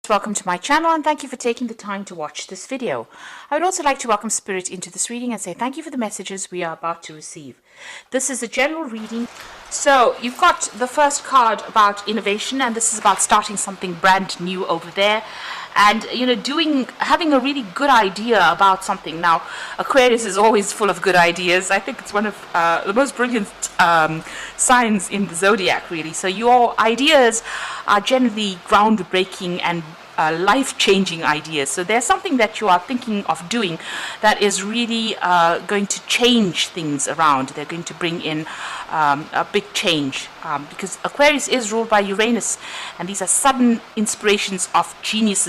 Welcome to my channel and thank you for taking the time to watch this video. I would also like to welcome Spirit into this reading and say thank you for the messages we are about to receive. This is a general reading. So you've got the first card about innovation, and this is about starting something brand new over there. And having a really good idea about something. Now, Aquarius is always full of good ideas. I think it's one of the most brilliant signs in the zodiac, really. So your ideas are generally groundbreaking and life-changing ideas. So there's something that you are thinking of doing that is really going to change things around. They're going to bring in a big change because Aquarius is ruled by Uranus, and these are sudden inspirations of genius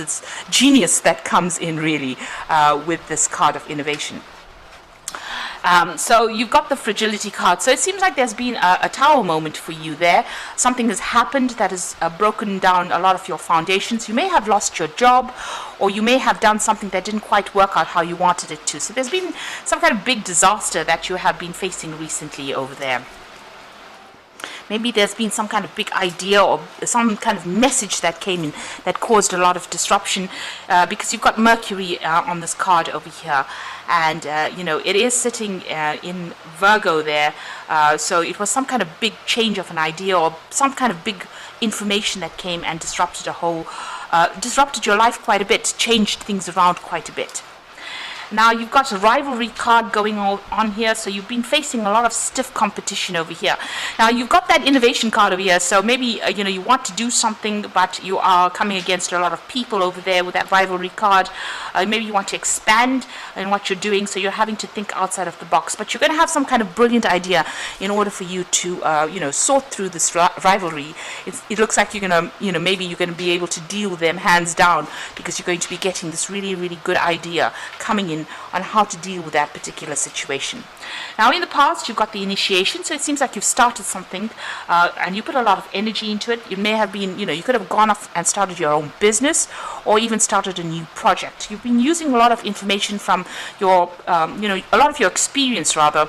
that comes in really with this card of innovation. So you've got the fragility card. So it seems like there's been a tower moment for you there. Something has happened that has broken down a lot of your foundations. You may have lost your job, or you may have done something that didn't quite work out how you wanted it to. So there's been some kind of big disaster that you have been facing recently over there. Maybe there's been some kind of big idea or some kind of message that came in that caused a lot of disruption because you've got Mercury on this card over here. And, it is sitting in Virgo there. So it was some kind of big change of an idea or some kind of big information that came and disrupted your life quite a bit, changed things around quite a bit. Now you've got a rivalry card going on here, so you've been facing a lot of stiff competition over here. Now you've got that innovation card over here, so maybe you want to do something, but you are coming against a lot of people over there with that rivalry card. Maybe you want to expand in what you're doing, so you're having to think outside of the box. But you're going to have some kind of brilliant idea in order for you to sort through this rivalry. It looks like you're going to maybe you're going to be able to deal with them hands down because you're going to be getting this really, really good idea coming in on how to deal with that particular situation. Now in the past you've got the initiation, so it seems like you've started something and you put a lot of energy into it. It may have been, you could have gone off and started your own business or even started a new project. You've been using a lot of information from your, a lot of your experience rather,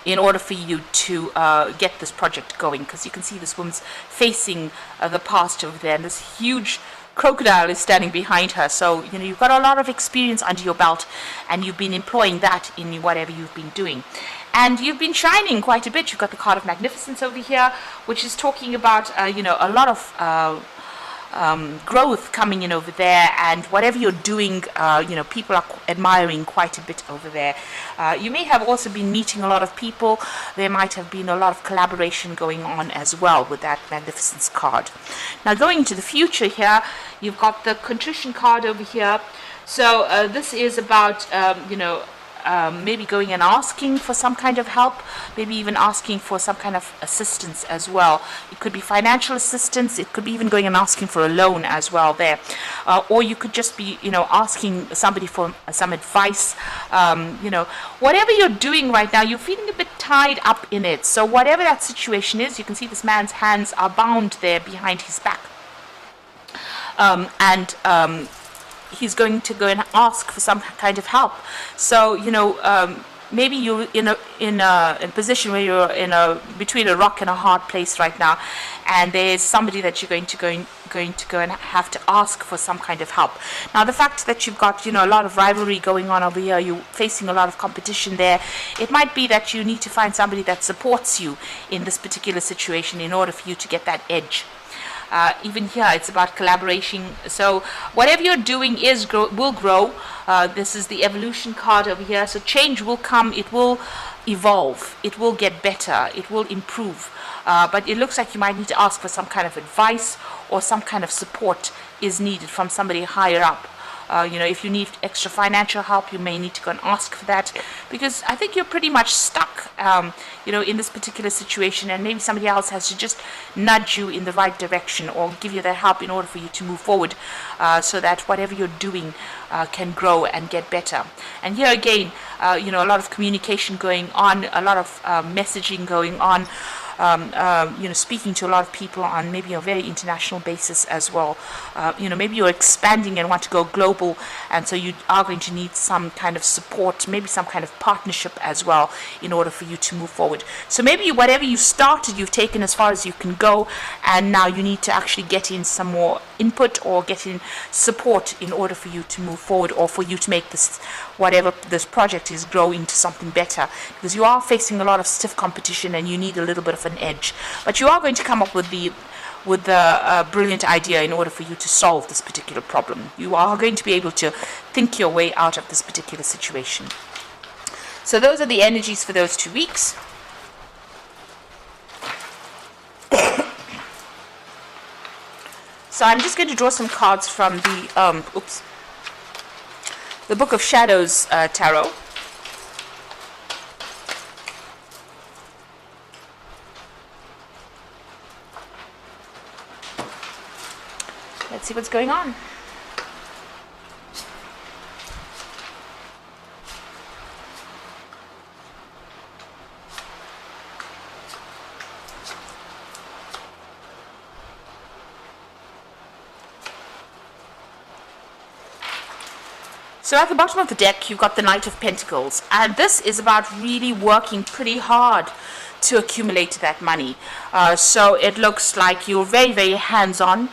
in order for you to get this project going, because you can see this woman's facing the past over there, and this huge crocodile is standing behind her. So you've got a lot of experience under your belt, and you've been employing that in whatever you've been doing, and you've been shining quite a bit. You've got the card of magnificence over here, which is talking about a lot of growth coming in over there, and whatever you're doing, people are admiring quite a bit over there. You may have also been meeting a lot of people. There might have been a lot of collaboration going on as well with that magnificence card. Now going into the future here, you've got the contrition card over here. So this is about maybe going and asking for some kind of help, maybe even asking for some kind of assistance as well. It could be financial assistance, it could be even going and asking for a loan as well there. Or you could just be, asking somebody for some advice. Whatever you're doing right now, you're feeling a bit tied up in it. So whatever that situation is, you can see this man's hands are bound there behind his back. He's going to go and ask for some kind of help. So maybe you're in a position where you're between a rock and a hard place right now, and there's somebody that you're going to go and have to ask for some kind of help. Now the fact that you've got a lot of rivalry going on over here, you're facing a lot of competition there, it might be that you need to find somebody that supports you in this particular situation in order for you to get that edge. Even here it's about collaboration. So whatever you're doing will grow. This is the evolution card over here. So change will come, it will evolve, it will get better, it will improve. But it looks like you might need to ask for some kind of advice, or some kind of support is needed from somebody higher up. If you need extra financial help, you may need to go and ask for that, because I think you're pretty much stuck, in this particular situation, and maybe somebody else has to just nudge you in the right direction or give you their help in order for you to move forward, so that whatever you're doing can grow and get better. And here again, a lot of communication going on, a lot of messaging going on. speaking to a lot of people on maybe a very international basis as well. Maybe you're expanding and want to go global, and so you are going to need some kind of support, maybe some kind of partnership as well, in order for you to move forward. So maybe whatever you started, you've taken as far as you can go, and now you need to actually get in some more input or get in support in order for you to move forward, or for you to make this, whatever this project is, grow into something better, because you are facing a lot of stiff competition and you need a little bit of an edge. But you are going to come up with the brilliant idea in order for you to solve this particular problem. You are going to be able to think your way out of this particular situation. So those are the energies for those 2 weeks. So I'm just going to draw some cards from the Book of Shadows Tarot. Let's see what's going on. So at the bottom of the deck, you've got the Knight of Pentacles, and this is about really working pretty hard to accumulate that money. So it looks like you're very, very hands-on.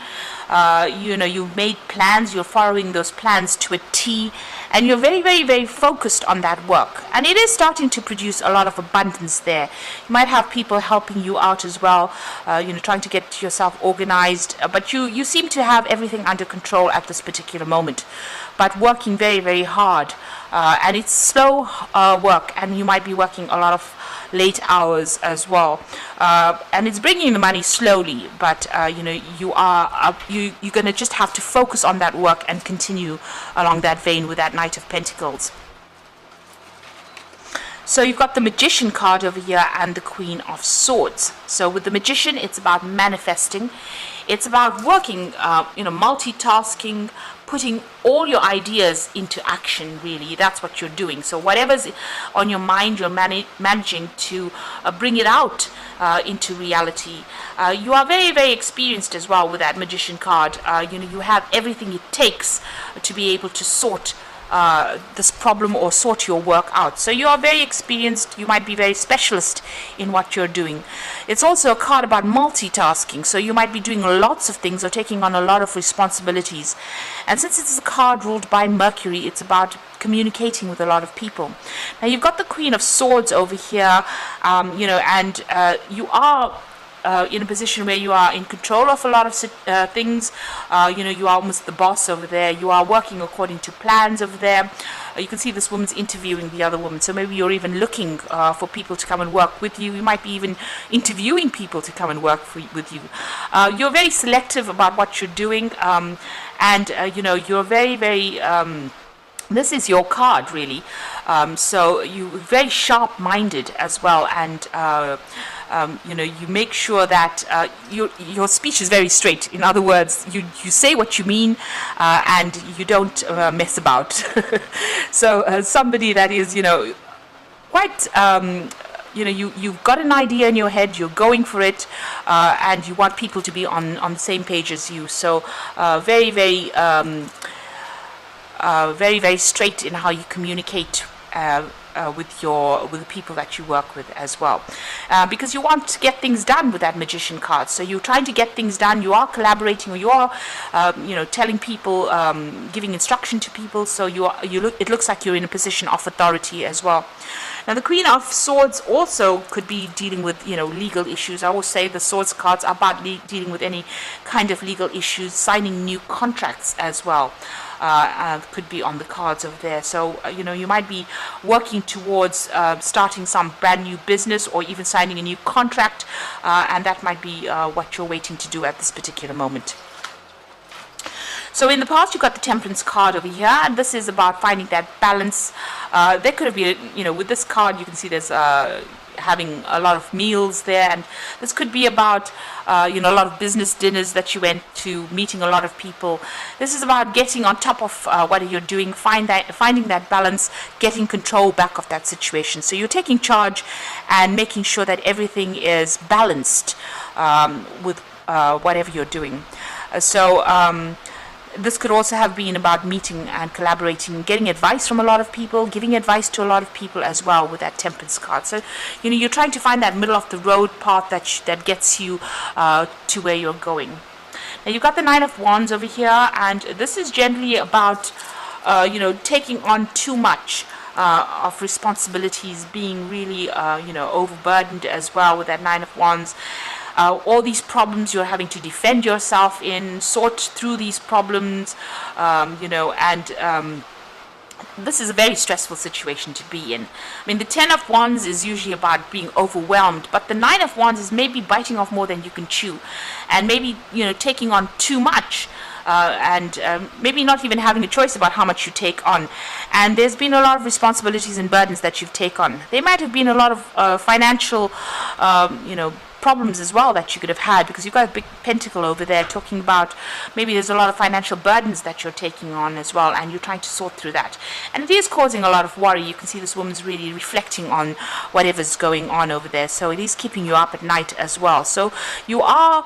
You've made plans, you're following those plans to a T, and you're very, very, very focused on that work. And it is starting to produce a lot of abundance there. You might have people helping you out as well, trying to get yourself organized, but you seem to have everything under control at this particular moment, but working very, very hard. And it's slow work, and you might be working a lot of late hours as well, and it's bringing the money slowly, but you're going to just have to focus on that work and continue along that vein with that Knight of Pentacles. So you've got the Magician card over here and the Queen of Swords. So with the Magician, it's about manifesting. It's about working, multitasking, putting all your ideas into action, really. That's what you're doing. So whatever's on your mind, you're managing to bring it out into reality. You are very, very experienced as well with that Magician card. You have everything it takes to be able to sort this problem or sort your work out. So you are very experienced. You might be very specialist in what you're doing. It's also a card about multitasking. So you might be doing lots of things or taking on a lot of responsibilities. And since it's a card ruled by Mercury, it's about communicating with a lot of people. Now you've got the Queen of Swords over here, and you are in a position where you are in control of a lot of things. You are almost the boss over there. You are working according to plans over there. You can see this woman's interviewing the other woman. So maybe you're even looking for people to come and work with you. You might be even interviewing people to come and work with you. You're very selective about what you're doing, and you're very, very this is your card, really. So you're very sharp-minded as well, and you make sure that your speech is very straight. In other words, you say what you mean, and you don't mess about. So somebody that is, quite, you've got an idea in your head, you're going for it, and you want people to be on the same page as you. So very, very, very, very straight in how you communicate with the people that you work with as well, because you want to get things done with that Magician card. So you're trying to get things done. You are collaborating, or you are, telling people, giving instruction to people. So it looks like you're in a position of authority as well. Now the Queen of Swords also could be dealing with, legal issues. I always say the Swords cards are about dealing with any kind of legal issues, signing new contracts as well. Could be on the cards over there. So, you might be working towards starting some brand new business or even signing a new contract, and that might be what you're waiting to do at this particular moment. So in the past, you got the Temperance card over here, and this is about finding that balance. There could have been, with this card, you can see there's having a lot of meals there, and this could be about a lot of business dinners that you went to, meeting a lot of people. This is about getting on top of what you're doing, finding that balance, getting control back of that situation. So you're taking charge and making sure that everything is balanced with whatever you're doing. This could also have been about meeting and collaborating, getting advice from a lot of people, giving advice to a lot of people as well with that Temperance card. So, you're trying to find that middle of the road path that gets you to where you're going. Now, you've got the Nine of Wands over here, and this is generally about, taking on too much of responsibilities, being really, overburdened as well with that Nine of Wands. All these problems you're having to defend yourself in, sort through these problems, this is a very stressful situation to be in. I mean, the Ten of Wands is usually about being overwhelmed, but the Nine of Wands is maybe biting off more than you can chew, and maybe, taking on too much. Maybe not even having a choice about how much you take on. And there's been a lot of responsibilities and burdens that you've taken on. There might have been a lot of financial, problems as well that you could have had, because you've got a big pentacle over there talking about maybe there's a lot of financial burdens that you're taking on as well, and you're trying to sort through that. And it is causing a lot of worry. You can see this woman's really reflecting on whatever's going on over there. So it is keeping you up at night as well. So you are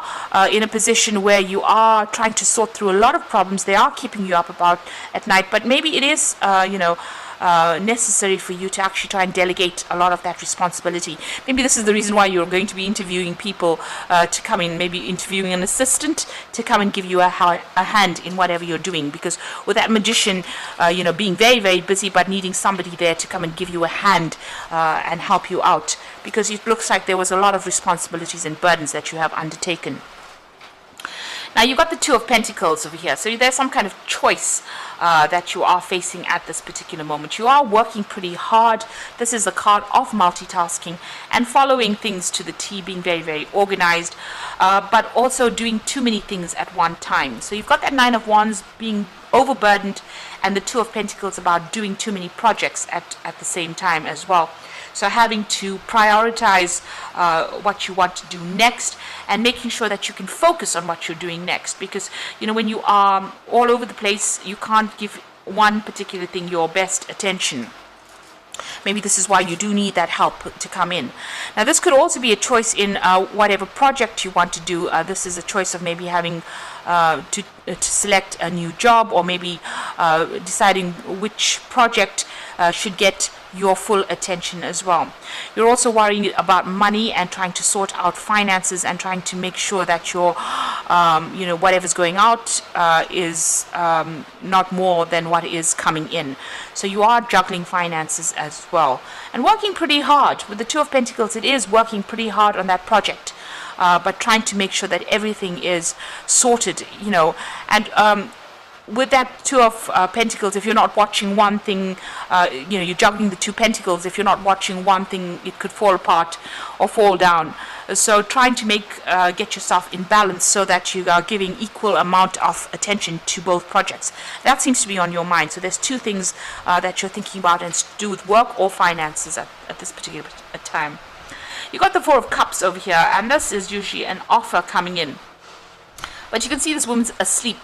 in a position where you are trying to sort through a lot of problems. They are keeping you up at night, but maybe it is, necessary for you to actually try and delegate a lot of that responsibility. Maybe this is the reason why you're going to be interviewing people to come in, maybe interviewing an assistant to come and give you a hand in whatever you're doing, because with that Magician, being very, very busy but needing somebody there to come and give you a hand and help you out, because it looks like there was a lot of responsibilities and burdens that you have undertaken. Now, you've got the Two of Pentacles over here. So there's some kind of choice that you are facing at this particular moment. You are working pretty hard. This is a card of multitasking and following things to the T, being very, very organized, but also doing too many things at one time. So you've got that Nine of Wands being overburdened, and the Two of Pentacles about doing too many projects at the same time as well. So having to prioritize what you want to do next, and making sure that you can focus on what you're doing next. Because, when you are all over the place, you can't give one particular thing your best attention. Maybe this is why you do need that help to come in. Now, this could also be a choice in whatever project you want to do. This is a choice of maybe having to select a new job, or maybe deciding which project should get your full attention as well. You're also worrying about money and trying to sort out finances and trying to make sure that your, whatever's going out is not more than what is coming in. So you are juggling finances as well, and working pretty hard. With the Two of Pentacles, it is working pretty hard on that project, but trying to make sure that everything is sorted, and with that Two of Pentacles, if you're not watching one thing, you're juggling the Two Pentacles. If you're not watching one thing, it could fall apart or fall down. So trying to get yourself in balance so that you are giving equal amount of attention to both projects. That seems to be on your mind. So there's two things that you're thinking about, and it's to do with work or finances at this particular time. You got the Four of Cups over here, and this is usually an offer coming in. But you can see this woman's asleep.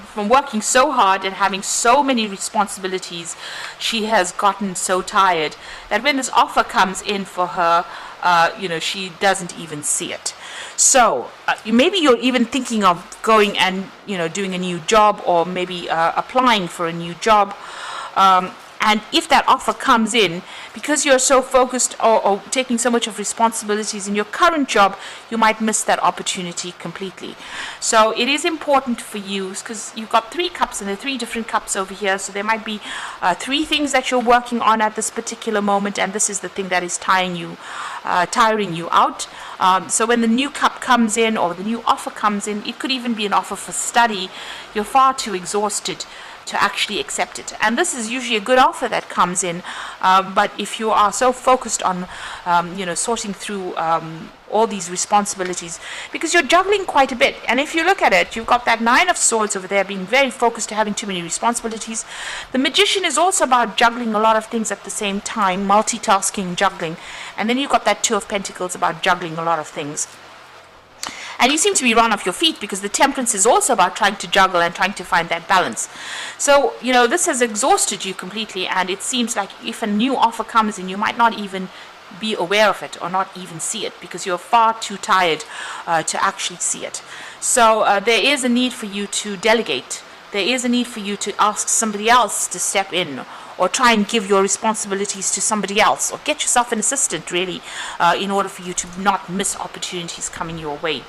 From working so hard and having so many responsibilities, she has gotten so tired that when this offer comes in for her, she doesn't even see it. So maybe you're even thinking of going and doing a new job, or maybe applying for a new job. And if that offer comes in, because you're so focused or taking so much of responsibilities in your current job, you might miss that opportunity completely. So it is important for you, because you've got 3 cups, and there are 3 different cups over here. So there might be 3 things that you're working on at this particular moment, and this is the thing that is tiring you out. So when the new cup comes in, or the new offer comes in, it could even be an offer for study. You're far too exhausted to actually accept it. And this is usually a good offer that comes in, but if you are so focused on sorting through all these responsibilities, because you're juggling quite a bit, and if you look at it, you've got that Nine of Swords over there being very focused to having too many responsibilities. The Magician is also about juggling a lot of things at the same time, multitasking, juggling, and then you've got that Two of Pentacles about juggling a lot of things. And you seem to be run off your feet, because the Temperance is also about trying to juggle and trying to find that balance. So, this has exhausted you completely, and it seems like if a new offer comes in, you might not even be aware of it or not even see it, because you're far too tired to actually see it. So there is a need for you to delegate. There is a need for you to ask somebody else to step in, or try and give your responsibilities to somebody else, or get yourself an assistant, really, in order for you to not miss opportunities coming your way.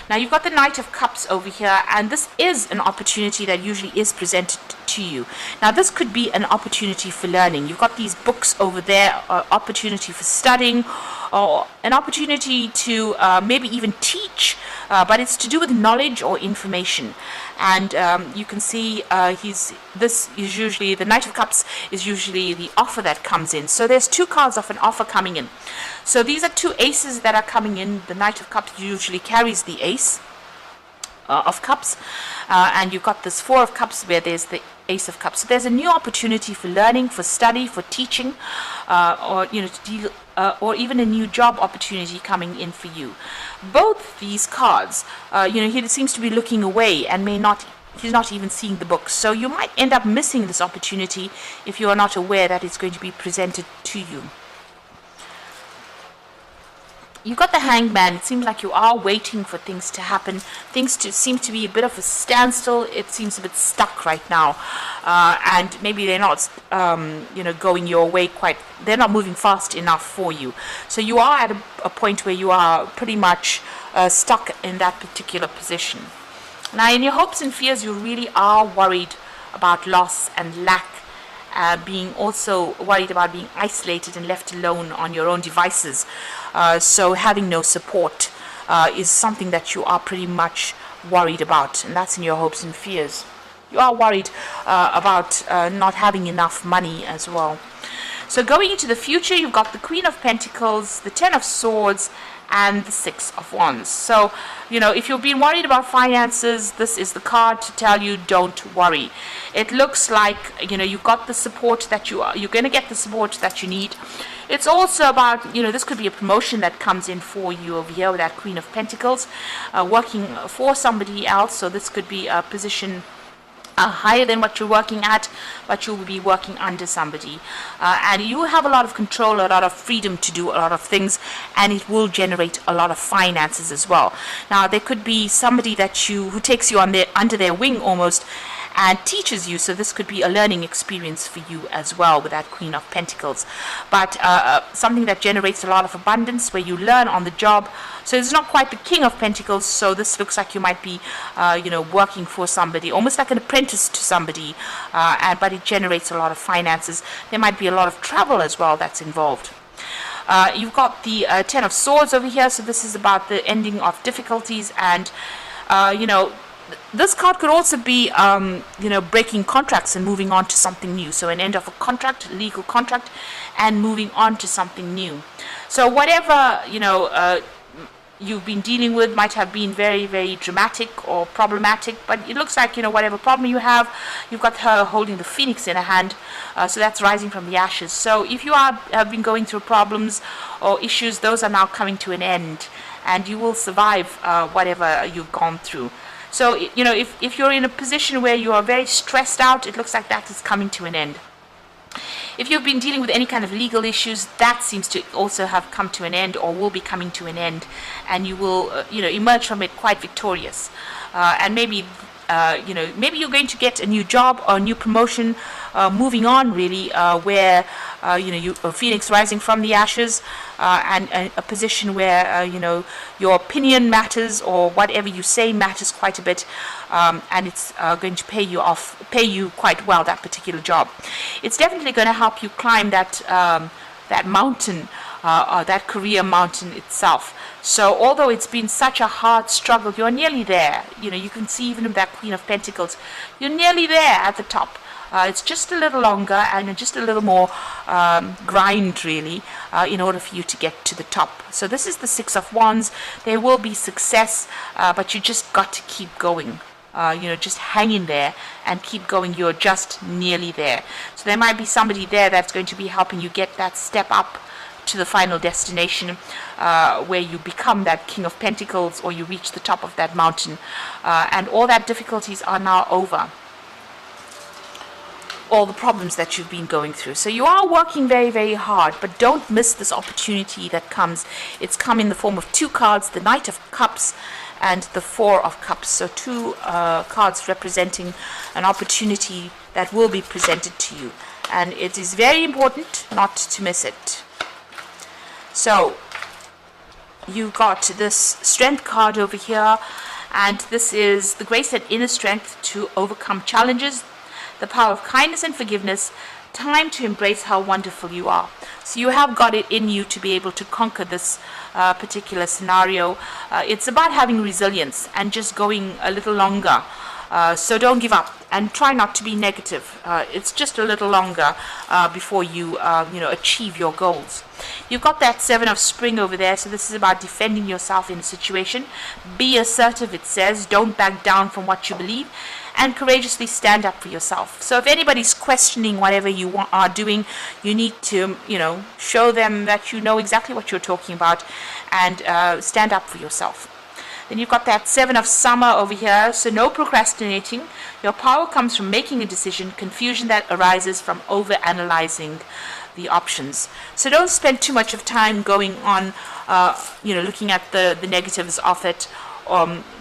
Now, you've got the Knight of Cups over here, and this is an opportunity that usually is presented to you. Now, this could be an opportunity for learning. You've got these books over there, opportunity for studying, or an opportunity to maybe even teach, but it's to do with knowledge or information. And you can see this is usually, the Knight of Cups is usually the offer that comes in. So there's two cards of an offer coming in. So these are two aces that are coming in. The Knight of Cups usually carries the ace of Cups, and you've got this Four of Cups where there's the Ace of Cups. So there's a new opportunity for learning, for study, for teaching, or to deal, or even a new job opportunity coming in for you. Both these cards, he seems to be looking away and he's not even seeing the book. So you might end up missing this opportunity if you are not aware that it's going to be presented to you. You've got the Hangman. It seems like you are waiting for things to happen. Things seem to be a bit of a standstill. It seems a bit stuck right now. And maybe they're not, going your way quite. They're not moving fast enough for you. So you are at a point where you are pretty much stuck in that particular position. Now, in your hopes and fears, you really are worried about loss and lack. Being also worried about being isolated and left alone on your own devices. So having no support is something that you are pretty much worried about, and that's in your hopes and fears. You are worried about not having enough money as well. So going into the future, you've got the Queen of Pentacles, the Ten of Swords, and the Six of Wands. So, if you've been worried about finances, this is the card to tell you don't worry. It looks like, you've got the support that you're going to get the support that you need. It's also about, this could be a promotion that comes in for you over here with that Queen of Pentacles, working for somebody else. So this could be a position higher than what you're working at, but you will be working under somebody, and you have a lot of control, a lot of freedom to do a lot of things, and it will generate a lot of finances as well. Now, there could be somebody who takes you under their wing almost, and teaches you. So this could be a learning experience for you as well with that Queen of Pentacles. But something that generates a lot of abundance, where you learn on the job. So it's not quite the King of Pentacles. So this looks like you might be, working for somebody, almost like an apprentice to somebody. But it generates a lot of finances. There might be a lot of travel as well that's involved. You've got the Ten of Swords over here. So this is about the ending of difficulties, and this card could also be, breaking contracts and moving on to something new. So an end of a contract, legal contract, and moving on to something new. So whatever, you've been dealing with might have been very, very dramatic or problematic, but it looks like, whatever problem you have, you've got her holding the Phoenix in her hand, so that's rising from the ashes. So if you have been going through problems or issues, those are now coming to an end, and you will survive whatever you've gone through. So, if you're in a position where you are very stressed out, it looks like that is coming to an end. If you've been dealing with any kind of legal issues, that seems to also have come to an end, or will be coming to an end, and you will, emerge from it quite victorious. And maybe, maybe you're going to get a new job or a new promotion, moving on really, where, Phoenix rising from the ashes, and a position where, your opinion matters, or whatever you say matters quite a bit, and it's going to pay you quite well, that particular job. It's definitely going to help you climb that mountain that career mountain itself. So although it's been such a hard struggle, you're nearly there. You know, you can see even with that Queen of Pentacles, you're nearly there at the top. It's just a little longer and just a little more grind, really, in order for you to get to the top. So this is the Six of Wands. There will be success, but you just got to keep going. Just hang in there and keep going. You're just nearly there. So there might be somebody there that's going to be helping you get that step up to the final destination, where you become that King of Pentacles, or you reach the top of that mountain, and all that difficulties are now over. All the problems that you've been going through. So you are working very, very hard, but don't miss this opportunity that comes. It's come in the form of two cards, the Knight of Cups and the Four of Cups. So two cards representing an opportunity that will be presented to you. And it is very important not to miss it. So you've got this Strength card over here, and this is the grace and inner strength to overcome challenges, the power of kindness and forgiveness, time to embrace how wonderful you are. So you have got it in you to be able to conquer this particular scenario. It's about having resilience and just going a little longer. So don't give up and try not to be negative. It's just a little longer before you achieve your goals. You've got that Seven of Spring over there, so this is about defending yourself in a situation. Be assertive, it says. Don't back down from what you believe, and courageously stand up for yourself. So if anybody's questioning whatever you are doing, you need to, show them that you know exactly what you're talking about, and stand up for yourself. Then you've got that Seven of Summer over here, so no procrastinating. Your power comes from making a decision, confusion that arises from over-analyzing the options. So don't spend too much of time going on, looking at the negatives of it.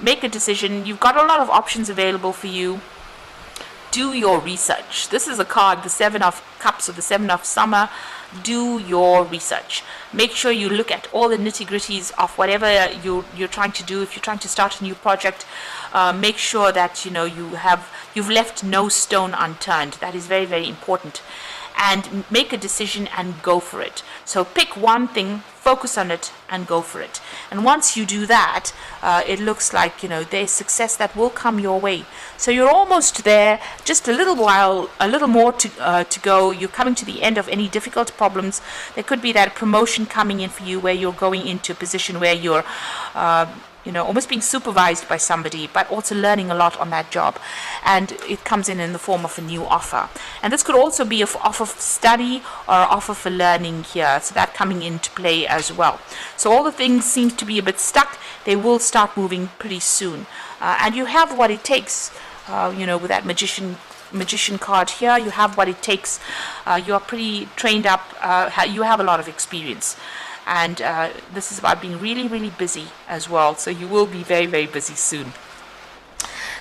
Make a decision. You've got a lot of options available for you. Do your research. This is a card, the Seven of Cups or the Seven of Summer. Do your research. Make sure you look at all the nitty-gritties of whatever you're trying to do. If you're trying to start a new project, make sure that you've left no stone unturned. That is very, very important. And make a decision and go for it. So pick one thing, focus on it, and go for it. And once you do that, it looks like there's success that will come your way. So you're almost there. Just a little while, a little more to go. You're coming to the end of any difficult problems. There could be that promotion coming in for you, where you're going into a position where you're almost being supervised by somebody, but also learning a lot on that job. And it comes in the form of a new offer. And this could also be an offer for study or an offer for learning here. So that coming into play as well. So all the things seem to be a bit stuck. They will start moving pretty soon. And you have what it takes, with that magician card here. You have what it takes. You're pretty trained up. You have a lot of experience. And this is about being really, really busy as well. So you will be very, very busy soon.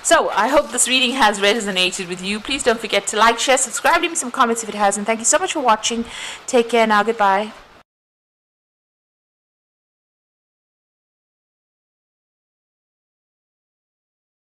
So I hope this reading has resonated with you. Please don't forget to like, share, subscribe, leave me some comments if it has. And thank you so much for watching. Take care now. Goodbye.